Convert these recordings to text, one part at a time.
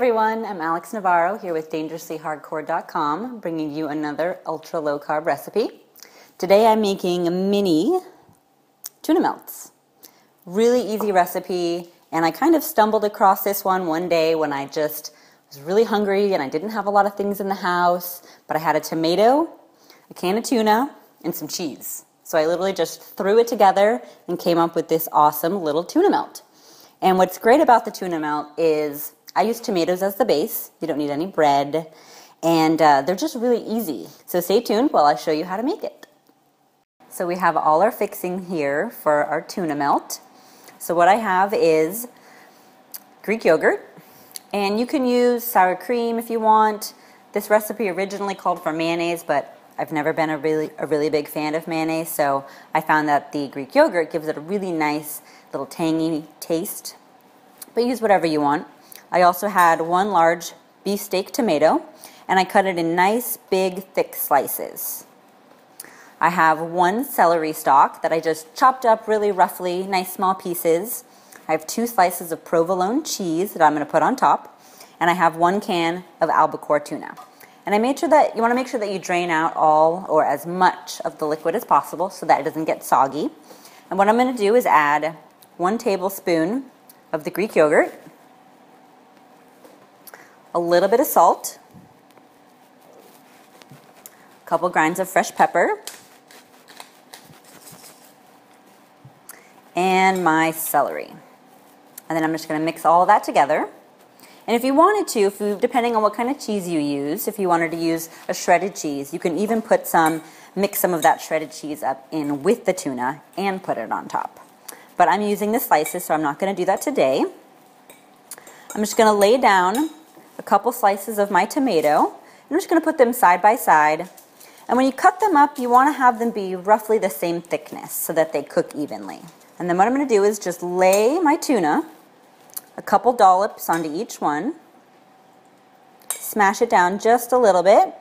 everyone, I'm Alex Navarro here with DangerouslyHardcore.com, bringing you another ultra low carb recipe. Today I'm making mini tuna melts. Really easy recipe, and I kind of stumbled across this one day when I just was really hungry and I didn't have a lot of things in the house, but I had a tomato, a can of tuna, and some cheese. So I literally just threw it together and came up with this awesome little tuna melt. And what's great about the tuna melt is I use tomatoes as the base. You don't need any bread. And they're just really easy. So stay tuned while I show you how to make it. So we have all our fixing here for our tuna melt. So what I have is Greek yogurt. And you can use sour cream if you want. This recipe originally called for mayonnaise, but I've never been a really big fan of mayonnaise. So I found that the Greek yogurt gives it a really nice little tangy taste. But use whatever you want. I also had one large beefsteak tomato, and I cut it in nice, big, thick slices. I have one celery stalk that I just chopped up really roughly, nice small pieces. I have 2 slices of provolone cheese that I'm going to put on top, and I have 1 can of albacore tuna. And I made sure that you want to make sure that you drain out all or as much of the liquid as possible so that it doesn't get soggy. And what I'm going to do is add 1 tablespoon of the Greek yogurt, a little bit of salt, a couple grinds of fresh pepper, and my celery. And then I'm just going to mix all of that together. And if you wanted to, depending on what kind of cheese you use, if you wanted to use a shredded cheese, you can even mix some of that shredded cheese up in with the tuna and put it on top. But I'm using the slices, so I'm not going to do that today. I'm just going to lay down a couple slices of my tomato. I'm just going to put them side by side. And when you cut them up, you want to have them be roughly the same thickness so that they cook evenly. And then what I'm going to do is just lay my tuna, a couple dollops onto each one, smash it down just a little bit,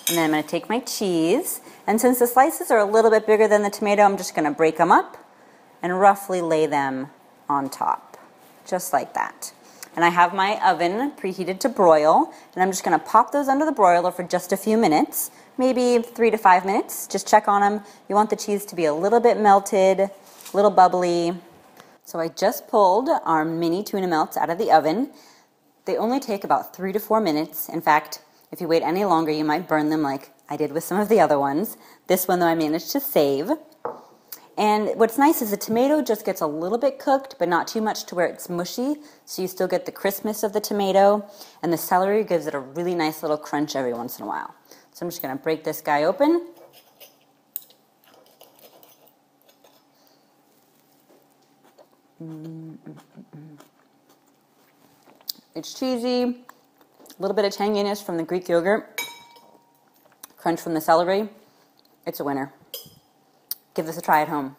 and then I'm going to take my cheese. And since the slices are a little bit bigger than the tomato, I'm just going to break them up and roughly lay them on top, just like that. And I have my oven preheated to broil, and I'm just going to pop those under the broiler for just a few minutes, maybe 3 to 5 minutes. Just check on them. You want the cheese to be a little bit melted, a little bubbly. So I just pulled our mini tuna melts out of the oven. They only take about 3 to 4 minutes. In fact, if you wait any longer, you might burn them like I did with some of the other ones. This one, though, I managed to save. And what's nice is the tomato just gets a little bit cooked, but not too much to where it's mushy, so you still get the crispness of the tomato, and the celery gives it a really nice little crunch every once in a while. So I'm just going to break this guy open. It's cheesy, a little bit of tanginess from the Greek yogurt, crunch from the celery. It's a winner. Give this a try at home.